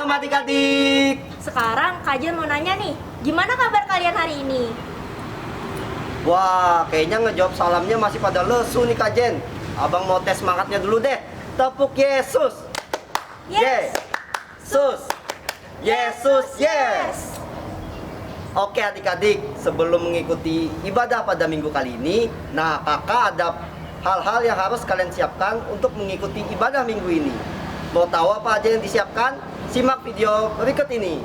Malam adik-adik. Sekarang Kak Jen mau nanya nih, gimana kabar kalian hari ini? Wah, kayaknya ngejawab salamnya masih pada lesu nih Kak Jen. Abang mau tes semangatnya dulu deh. Tepuk Yesus. Yesus. Yesus, yes. Oke adik-adik, sebelum mengikuti ibadah pada minggu kali ini, nah kakak ada hal-hal yang harus kalian siapkan untuk mengikuti ibadah minggu ini. Mau tahu apa aja yang disiapkan? Simak video berikut ini.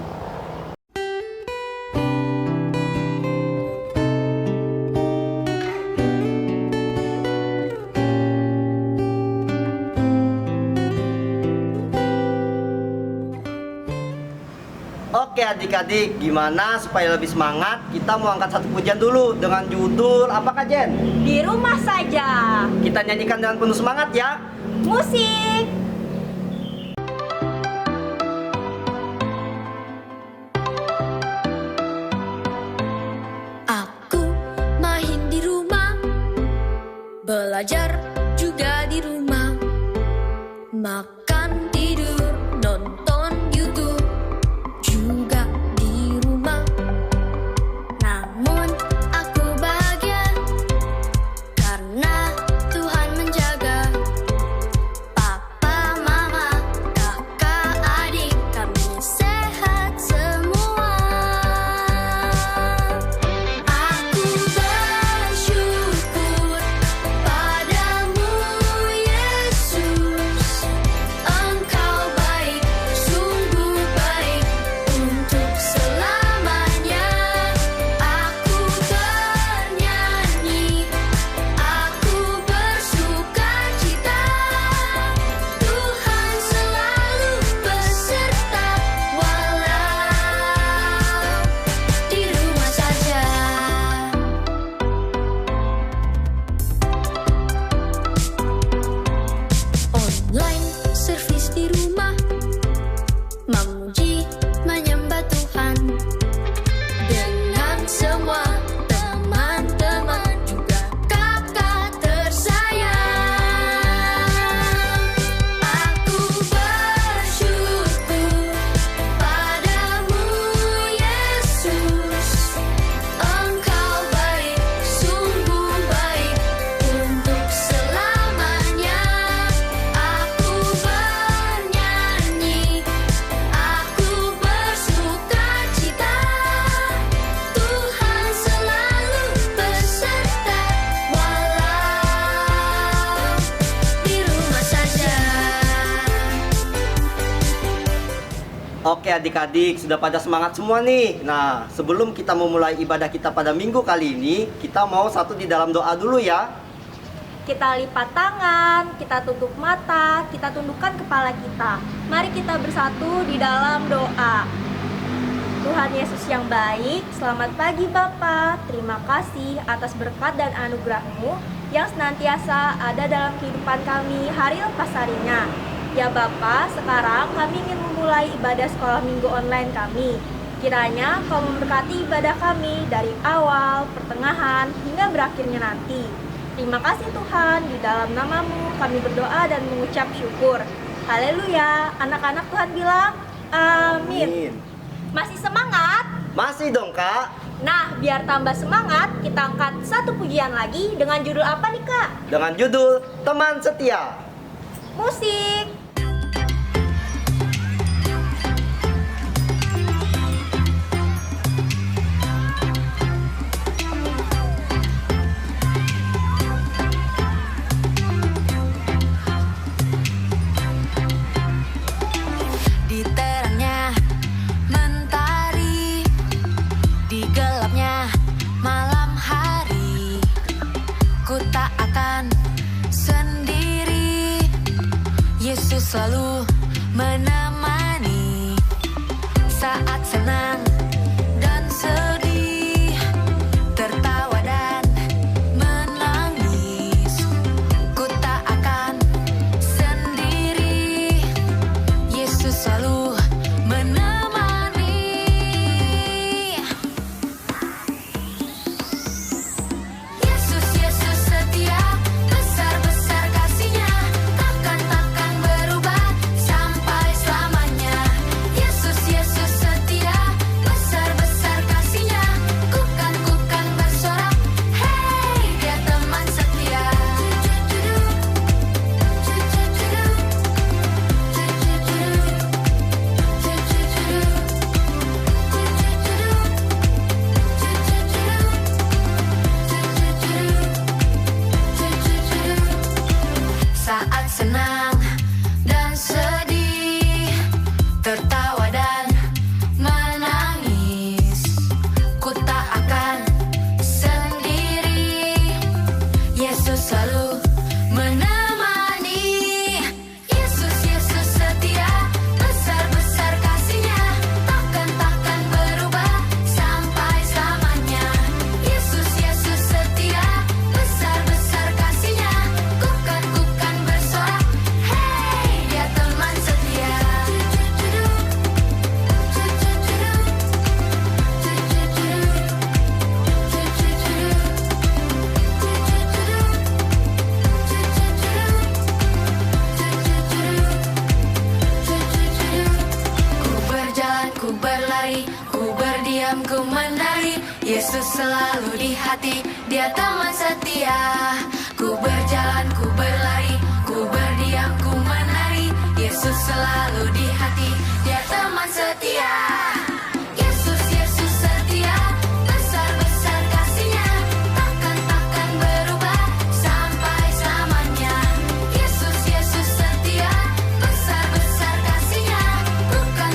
Oke adik-adik, gimana supaya lebih semangat? Kita mau angkat satu pujian dulu dengan judul apa Kak Jen? Di rumah saja. Kita nyanyikan dengan penuh semangat ya. Musik. Aku main di rumah, belajar juga di rumah, makan, tidur, nonton YouTube juga di rumah. Namun aku bahagia karena Tuhan menjaga. Papa, mama, kakak, adik, kami sehat semua. Aku bersyukur padamu Yesus, Engkau baik, sungguh baik untuk selamanya. Aku bernyanyi, aku bersukacita, Tuhan selalu beserta walau di rumah saja. Online service di rumah, memuji menyembah Tuhan dengan semua teman-teman juga kakak tersayang. Aku bersyukur padamu Yesus, Engkau baik, sungguh baik untuk selamanya. Aku bernyanyi, aku bersukacita, Tuhan selalu beserta walau di rumah saja. Oke adik-adik, sudah pada semangat semua nih. Nah, sebelum kita memulai ibadah kita pada minggu kali ini, kita mau satu di dalam doa dulu ya. Kita lipat tangan, kita tutup mata, kita tundukkan kepala kita. Mari kita bersatu di dalam doa. Tuhan Yesus yang baik, selamat pagi Bapa. Terima kasih atas berkat dan anugerah-Mu yang senantiasa ada dalam kehidupan kami hari lepas harinya. Ya Bapa, sekarang kami ingin memulai ibadah sekolah minggu online kami. Kiranya Kau memberkati ibadah kami dari awal, pertengahan, hingga berakhirnya nanti. Terima kasih Tuhan, di dalam nama-Mu kami berdoa dan mengucap syukur. Haleluya. Anak-anak Tuhan bilang, amin. Masih semangat? Masih dong Kak. Nah, biar tambah semangat, kita angkat satu pujian lagi dengan judul apa nih Kak? Dengan judul Teman Setia. Musik. Di terangnya mentari, di gelapnya malam hari, ku tak akan sendiri. Yesus selalu menemani saat senang dan sedih, tertawa dan menangis. Ku tak akan sendiri. Yesus selalu menemani. Yesus, Yesus setia, besar-besar kasih-Nya, takkan berubah. selalu di hati, dia teman setia. Ku berjalan, ku berlari, ku berdiam, ku menari. Yesus selalu di hati, dia teman setia. Yesus, Yesus setia, besar-besar kasih-Nya, takkan berubah sampai selamanya. Yesus, Yesus setia, besar-besar kasih-Nya, bukan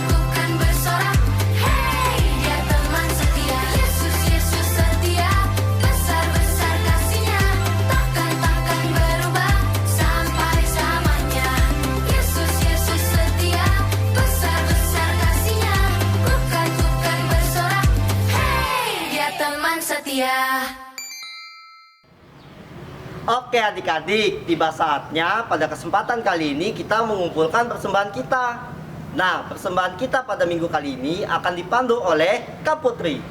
bersorak. Hey, dia teman setia. Yesus, Yesus setia, besar-besar kasih-Nya, takkan berubah sampai selamanya. Yesus, Yesus setia, besar-besar kasih-Nya, bukan bersorak. Hey, dia teman setia. Oke adik-adik, tiba saatnya pada kesempatan kali ini kita mengumpulkan persembahan kita. Nah, persembahan kita pada minggu kali ini akan dipandu oleh Kak Putri.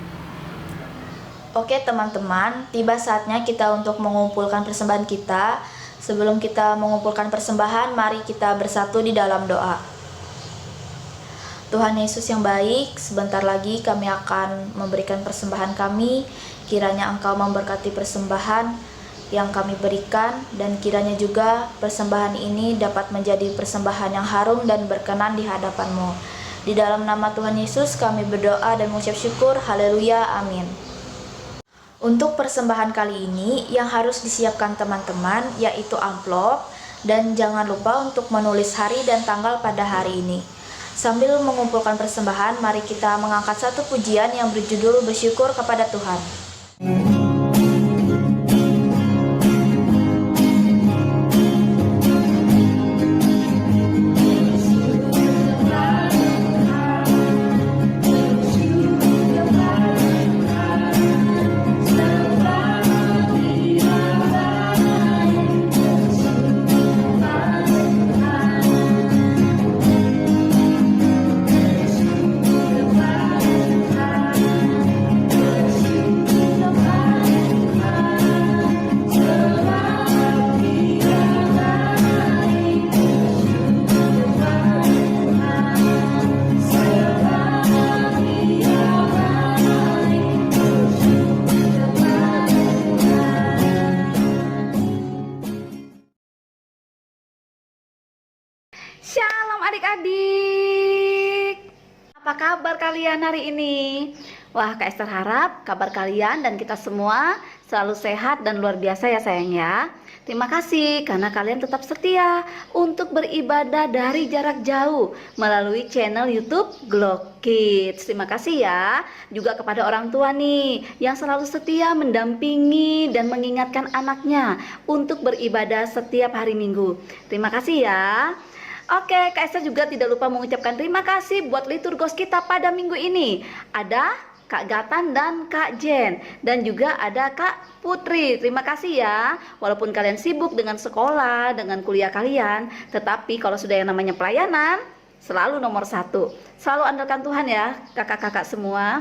Oke teman-teman, tiba saatnya kita untuk mengumpulkan persembahan kita. Sebelum kita mengumpulkan persembahan, mari kita bersatu di dalam doa. Tuhan Yesus yang baik, sebentar lagi kami akan memberikan persembahan kami. Kiranya Engkau memberkati persembahan yang kami berikan, dan kiranya juga persembahan ini dapat menjadi persembahan yang harum dan berkenan di hadapan-Mu. Di dalam nama Tuhan Yesus kami berdoa dan mengucap syukur. Haleluya, amin. Untuk persembahan kali ini yang harus disiapkan teman-teman yaitu amplop, dan jangan lupa untuk menulis hari dan tanggal pada hari ini. Sambil mengumpulkan persembahan, mari kita mengangkat satu pujian yang berjudul Bersyukur kepada Tuhan. Shalom adik-adik. Apa kabar kalian hari ini? Wah, Kak Esther harap kabar kalian dan kita semua selalu sehat dan luar biasa ya sayang ya. Terima kasih karena kalian tetap setia untuk beribadah dari jarak jauh melalui channel YouTube Glow Kids. Terima kasih ya. Juga kepada orang tua nih yang selalu setia mendampingi dan mengingatkan anaknya untuk beribadah setiap hari Minggu. Terima kasih ya. Oke, Kak Esther juga tidak lupa mengucapkan terima kasih buat liturgos kita pada minggu ini. Ada Kak Gatan dan Kak Jen, dan juga ada Kak Putri. Terima kasih ya. Walaupun kalian sibuk dengan sekolah, dengan kuliah kalian, tetapi kalau sudah yang namanya pelayanan, selalu nomor satu. Selalu andalkan Tuhan ya, kakak-kakak semua.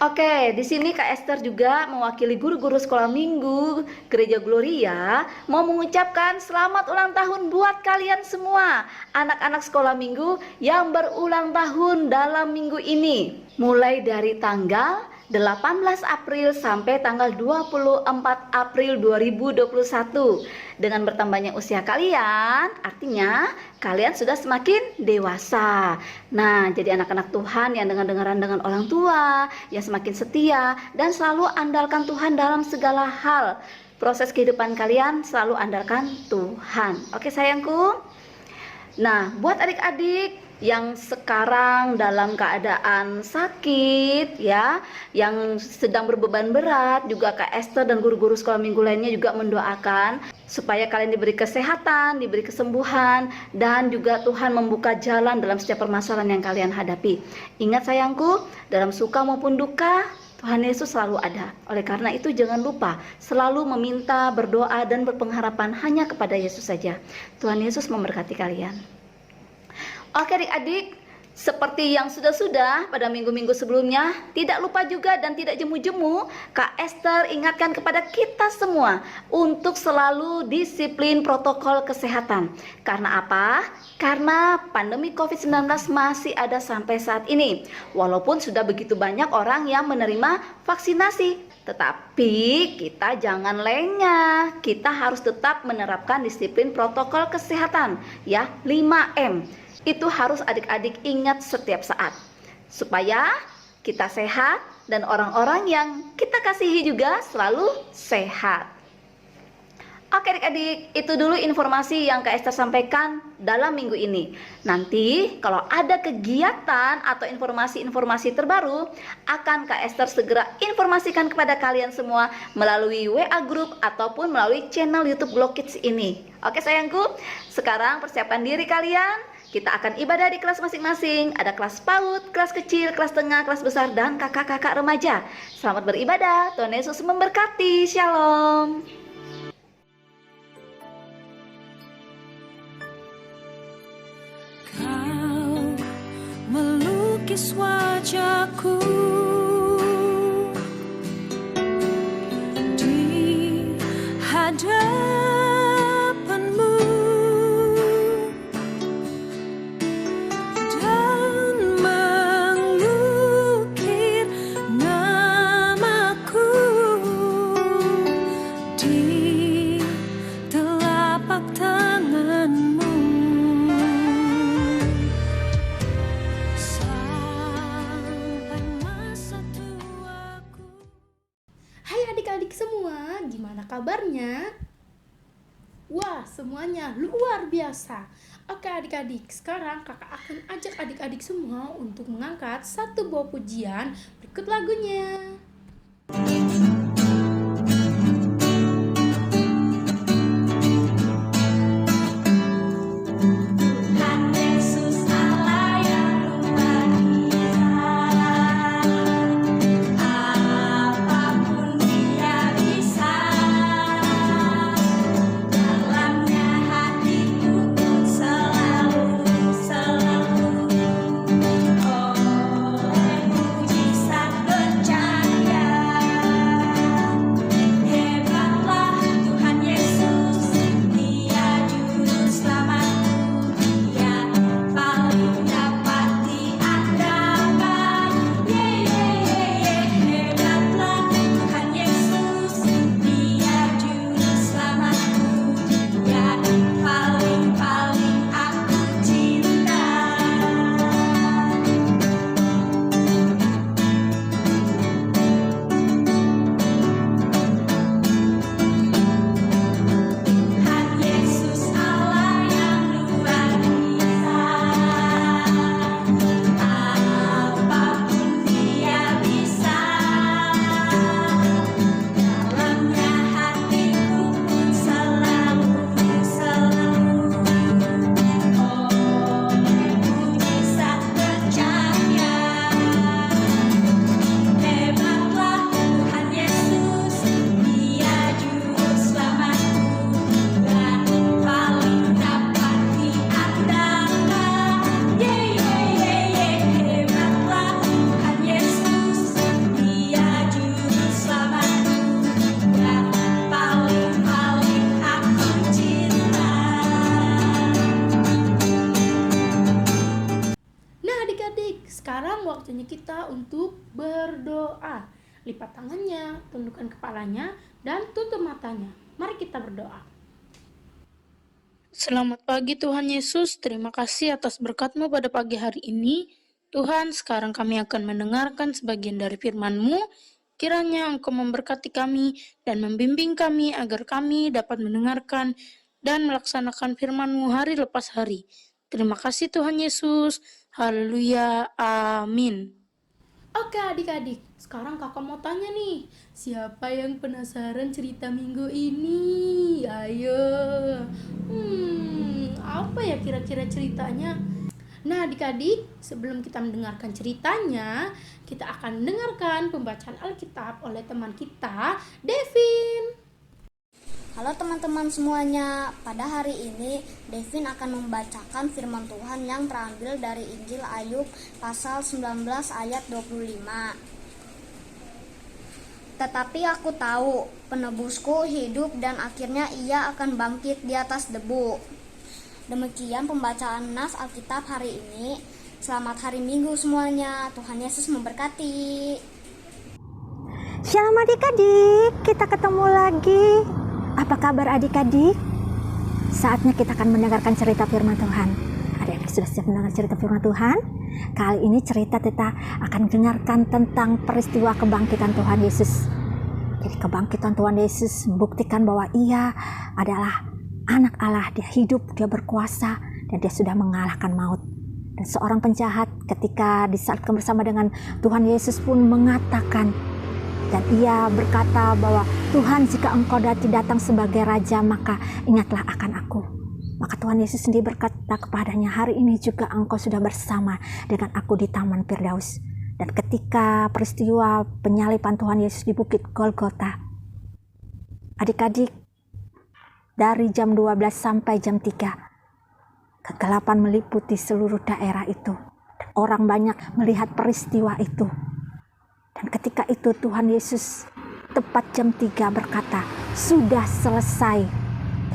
Oke, di sini Kak Esther juga mewakili guru-guru sekolah minggu Gereja Gloria mau mengucapkan selamat ulang tahun buat kalian semua, anak-anak sekolah minggu yang berulang tahun dalam minggu ini. Mulai dari tanggal 18 April sampai tanggal 24 April 2021. Dengan bertambahnya usia kalian, artinya kalian sudah semakin dewasa. Nah, jadi anak-anak Tuhan yang dengar-dengaran dengan orang tua, yang semakin setia dan selalu andalkan Tuhan dalam segala hal. Proses kehidupan kalian selalu andalkan Tuhan. Oke sayangku. Nah, buat adik-adik yang sekarang dalam keadaan sakit ya, yang sedang berbeban berat, juga Kak Esther dan guru-guru sekolah minggu lainnya juga mendoakan supaya kalian diberi kesehatan, diberi kesembuhan, dan juga Tuhan membuka jalan dalam setiap permasalahan yang kalian hadapi. Ingat sayangku, dalam suka maupun duka Tuhan Yesus selalu ada. Oleh karena itu jangan lupa selalu meminta, berdoa, dan berpengharapan hanya kepada Yesus saja. Tuhan Yesus memberkati kalian. Oke adik-adik, seperti yang sudah-sudah pada minggu-minggu sebelumnya, tidak lupa juga dan tidak jemu-jemu, Kak Esther ingatkan kepada kita semua untuk selalu disiplin protokol kesehatan. Karena apa? Karena pandemi COVID-19 masih ada sampai saat ini. Walaupun sudah begitu banyak orang yang menerima vaksinasi, Tetapi kita jangan lengah. Kita harus tetap menerapkan disiplin protokol kesehatan, ya, 5M. Itu harus adik-adik ingat setiap saat. Supaya kita sehat dan orang-orang yang kita kasihi juga selalu sehat. Oke adik-adik, itu dulu informasi yang Kak Esther sampaikan dalam minggu ini. Nanti kalau ada kegiatan atau informasi-informasi terbaru, akan Kak Esther segera informasikan kepada kalian semua melalui WA Group ataupun melalui channel YouTube Glow Kids ini. Oke sayangku, sekarang persiapkan diri kalian. Kita akan ibadah di kelas masing-masing. Ada kelas PAUD, kelas kecil, kelas tengah, kelas besar, dan kakak-kakak remaja. Selamat beribadah, Tuhan Yesus memberkati. Shalom. Kau melukis wajahku di hadapanmu dan mengukir namaku di telapak tanganmu. Hai adik-adik semua, gimana kabarnya? Wah, semuanya luar biasa. Oke adik-adik, sekarang kakak akan ajak adik-adik semua untuk mengangkat satu buah pujian. Berikut lagunya. Sekarang waktunya kita untuk berdoa. Lipat tangannya, tundukkan kepalanya, dan tutup matanya. Mari kita berdoa. Selamat pagi Tuhan Yesus, terima kasih atas berkat-Mu pada pagi hari ini. Tuhan, sekarang kami akan mendengarkan sebagian dari firman-Mu. Kiranya Engkau memberkati kami dan membimbing kami agar kami dapat mendengarkan dan melaksanakan firman-Mu hari lepas hari. Terima kasih Tuhan Yesus. Haleluya. Amin. Oke adik-adik, sekarang kakak mau tanya nih, siapa yang penasaran cerita minggu ini? Ayo. Apa ya kira-kira ceritanya? Nah adik-adik, sebelum kita mendengarkan ceritanya, kita akan mendengarkan pembacaan Alkitab oleh teman kita, Devin. Halo teman-teman semuanya, pada hari ini Devin akan membacakan firman Tuhan yang terambil dari Injil Ayub pasal 19 ayat 25. Tetapi aku tahu, penebusku hidup dan akhirnya ia akan bangkit di atas debu. Demikian pembacaan nas Alkitab hari ini. Selamat hari Minggu semuanya, Tuhan Yesus memberkati. Shalom adik-adik, kita ketemu lagi. Apa kabar adik-adik? Saatnya kita akan mendengarkan cerita firman Tuhan. Adik-adik sudah siap mendengar cerita firman Tuhan? Kali ini cerita kita akan dengarkan tentang peristiwa kebangkitan Tuhan Yesus. Jadi kebangkitan Tuhan Yesus membuktikan bahwa Ia adalah anak Allah. Dia hidup, Dia berkuasa, dan Dia sudah mengalahkan maut. Dan seorang penjahat ketika disalibkan bersama dengan Tuhan Yesus pun mengatakan, dan ia berkata bahwa Tuhan, jika engkau datang sebagai raja, maka ingatlah akan aku. Maka Tuhan Yesus sendiri berkata kepadanya, hari ini juga engkau sudah bersama dengan aku di Taman Firdaus. Dan ketika peristiwa penyaliban Tuhan Yesus di Bukit Golgota, adik-adik, dari jam 12 sampai jam 3, kegelapan meliputi seluruh daerah itu. Dan orang banyak melihat peristiwa itu. Dan ketika itu Tuhan Yesus tepat jam 3 berkata, sudah selesai.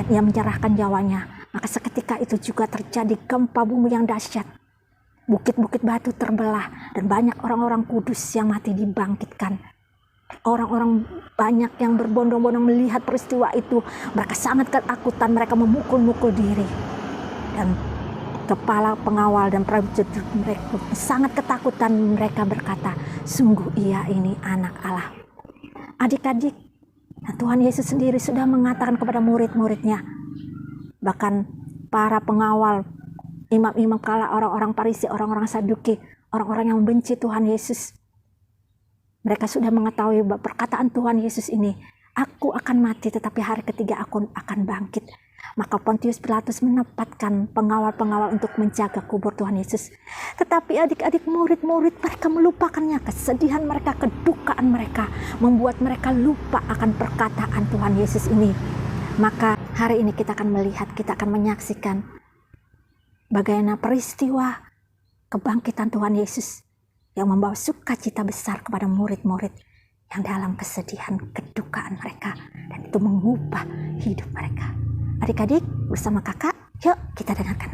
Dan ia menyerahkan nyawanya. Maka seketika itu juga terjadi gempa bumi yang dahsyat. Bukit-bukit batu terbelah. Dan banyak orang-orang kudus yang mati dibangkitkan. Orang-orang banyak yang berbondong-bondong melihat peristiwa itu. Mereka sangat ketakutan, mereka memukul-mukul diri. Dan kepala pengawal dan prajurit mereka sangat ketakutan, mereka berkata, sungguh ia ini anak Allah. Adik-adik, Tuhan Yesus sendiri sudah mengatakan kepada murid-muridnya, bahkan para pengawal, imam-imam kala, orang-orang Farisi, orang-orang Saduki, orang-orang yang membenci Tuhan Yesus, mereka sudah mengetahui bahwa perkataan Tuhan Yesus ini, aku akan mati tetapi hari ketiga aku akan bangkit. Maka Pontius Pilatus menempatkan pengawal-pengawal untuk menjaga kubur Tuhan Yesus. Tetapi adik-adik, murid-murid mereka melupakannya, kesedihan mereka, kedukaan mereka, membuat mereka lupa akan perkataan Tuhan Yesus ini. Maka hari ini kita akan melihat, kita akan menyaksikan bagaimana peristiwa kebangkitan Tuhan Yesus yang membawa sukacita besar kepada murid-murid yang dalam kesedihan, kedukaan mereka, dan itu mengubah hidup mereka. Adik-adik, bersama kakak, yuk kita dengarkan.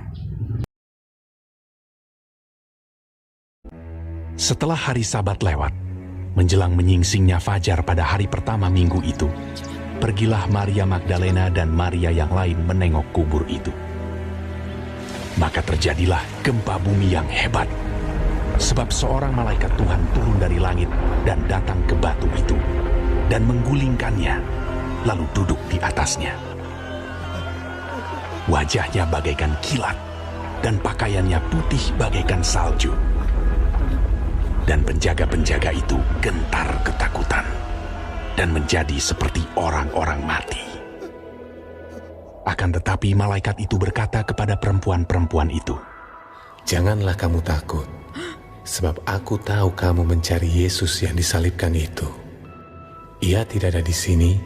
Setelah hari Sabat lewat, menjelang menyingsingnya fajar pada hari pertama minggu itu, pergilah Maria Magdalena dan Maria yang lain menengok kubur itu. Maka terjadilah gempa bumi yang hebat, sebab seorang malaikat Tuhan turun dari langit dan datang ke batu itu, dan menggulingkannya, lalu duduk di atasnya. Wajahnya bagaikan kilat, dan pakaiannya putih bagaikan salju. Dan penjaga-penjaga itu gentar ketakutan, dan menjadi seperti orang-orang mati. Akan tetapi malaikat itu berkata kepada perempuan-perempuan itu, janganlah kamu takut, sebab aku tahu kamu mencari Yesus yang disalibkan itu. Ia tidak ada di sini,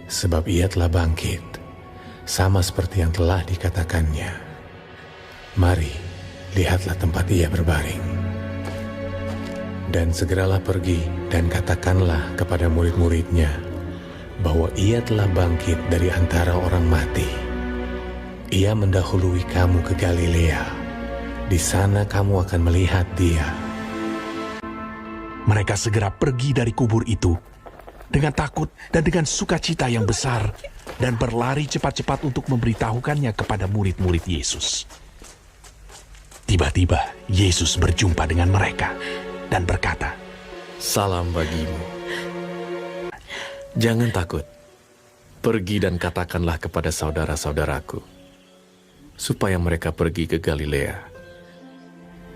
sebab ia telah bangkit, sama seperti yang telah dikatakannya. Mari, lihatlah tempat ia berbaring. Dan segeralah pergi dan katakanlah kepada murid-muridnya bahwa ia telah bangkit dari antara orang mati. Ia mendahului kamu ke Galilea. Di sana kamu akan melihat dia. Mereka segera pergi dari kubur itu dengan takut dan dengan sukacita yang besar, dan berlari cepat-cepat untuk memberitahukannya kepada murid-murid Yesus. Tiba-tiba Yesus berjumpa dengan mereka dan berkata, Salam bagimu. Jangan takut. Pergi dan katakanlah kepada saudara-saudaraku, supaya mereka pergi ke Galilea,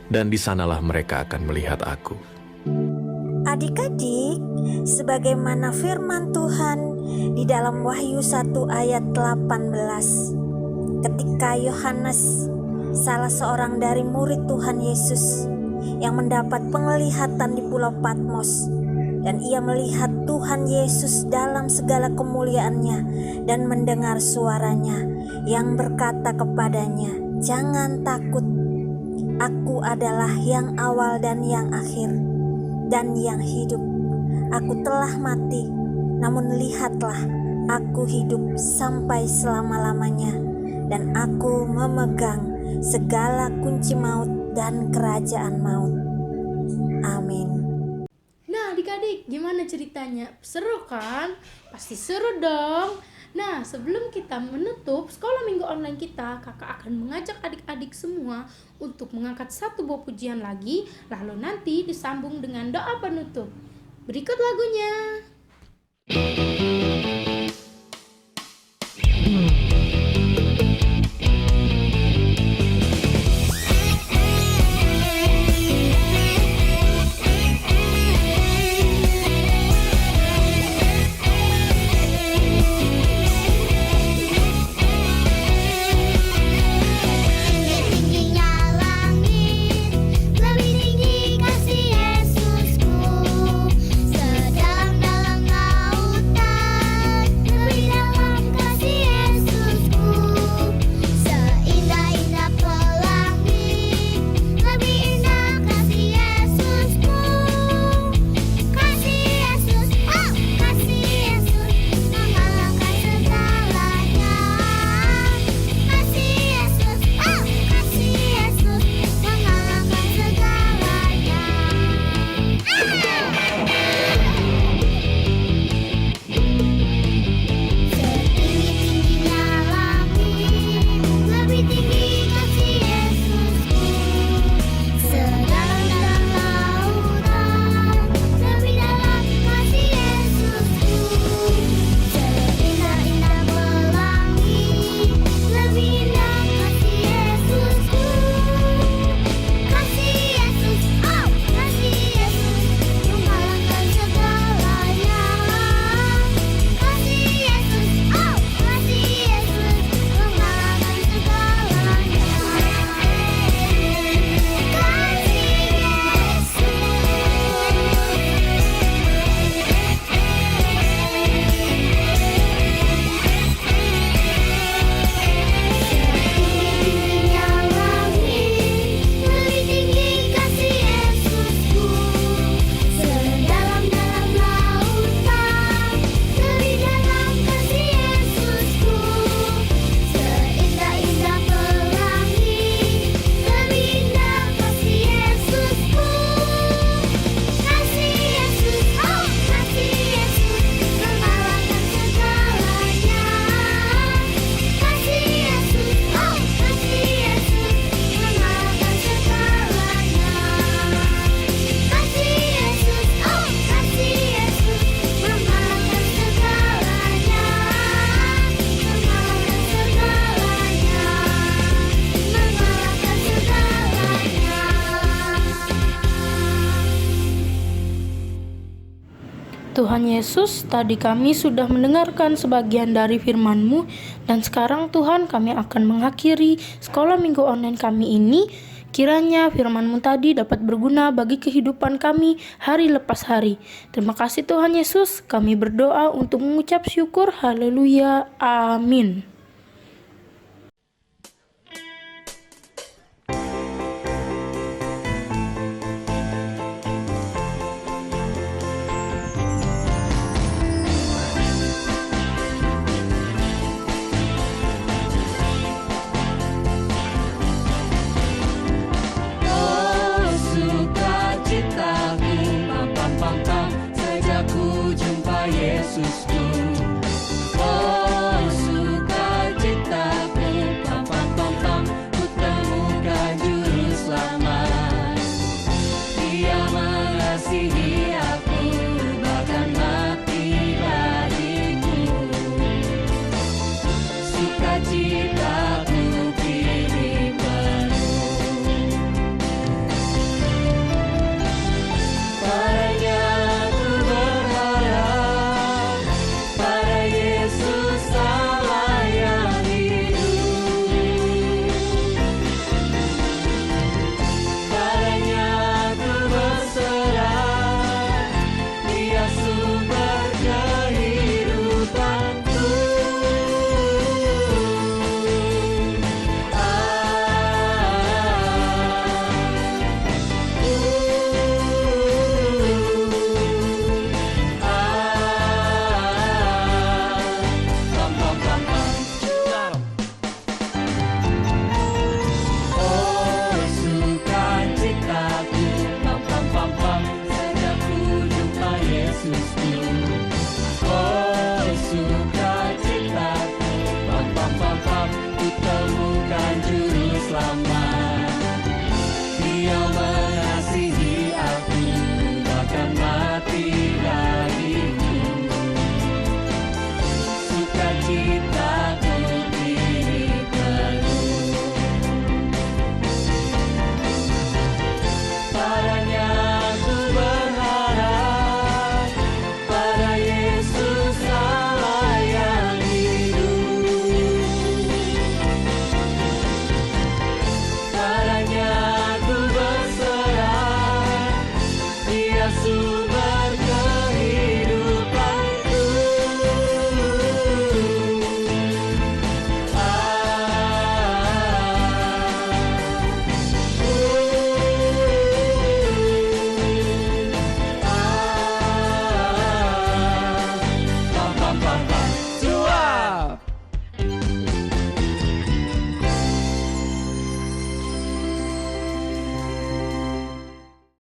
dan di sanalah mereka akan melihat aku. Adik-adik, sebagaimana firman Tuhan di dalam Wahyu 1 ayat 18, ketika Yohanes, salah seorang dari murid Tuhan Yesus, yang mendapat penglihatan di Pulau Patmos, dan ia melihat Tuhan Yesus dalam segala kemuliaannya dan mendengar suaranya yang berkata kepadanya, jangan takut, aku adalah yang awal dan yang akhir, dan yang hidup. Aku telah mati, namun lihatlah, aku hidup sampai selama-lamanya, dan aku memegang segala kunci maut dan kerajaan maut. Amin. Nah adik-adik, gimana ceritanya? Seru kan? Pasti seru dong. Nah, sebelum kita menutup sekolah minggu online kita, kakak akan mengajak adik-adik semua untuk mengangkat satu buah pujian lagi, lalu nanti disambung dengan doa penutup. Berikut lagunya. Tingginya langit, lebih tinggi kasih Yesusku. Sedalam-dalam lautan, lebih dalam kasih Yesusku. Seindah-indah pelangi, lebih indah kasih Yesusku. Kasih Yesus, oh kasih Yesus, mengalahkan segalanya. Kasih Yesus, oh kasih Yesus, mengalahkan segalanya. Setinggi-tingginya langit, lebih tinggi kasih Yesusku. Sedalam-dalam lautan, lebih dalam kasih Yesusku. Seindah-indah pelangi, lebih indah kasih Yesusku. Kasih Yesus, oh kasih Yesus, mengalahkan segalanya. Kasih Yesus, oh kasih Yesus, mengalahkan segalanya. Tingginya langit, lebih tinggi kasih Yesusku. Sedalam-dalam lautan, lebih dalam kasih Yesusku. Seindah-indah pelangi, lebih indah kasih Yesusku. Kasih Yesus, oh kasih Yesus, mengalahkan segalanya. Kasih Yesus, oh kasih Yesus, mengalahkan segalanya. Kasih Yesus, oh kasih Yesus, mengalahkan segalanya. Mengalahkan segalanya. Mengalahkan segalanya. Tuhan Yesus, tadi kami sudah mendengarkan sebagian dari firman-Mu, dan sekarang Tuhan kami akan mengakhiri sekolah minggu online kami ini. Kiranya firman-Mu tadi dapat berguna bagi kehidupan kami hari lepas hari. Terima kasih Tuhan Yesus, kami berdoa untuk mengucap syukur. Haleluya, amin. Oh sukacitaku, pam pam pam pam, sejak ku jumpa Yesusku.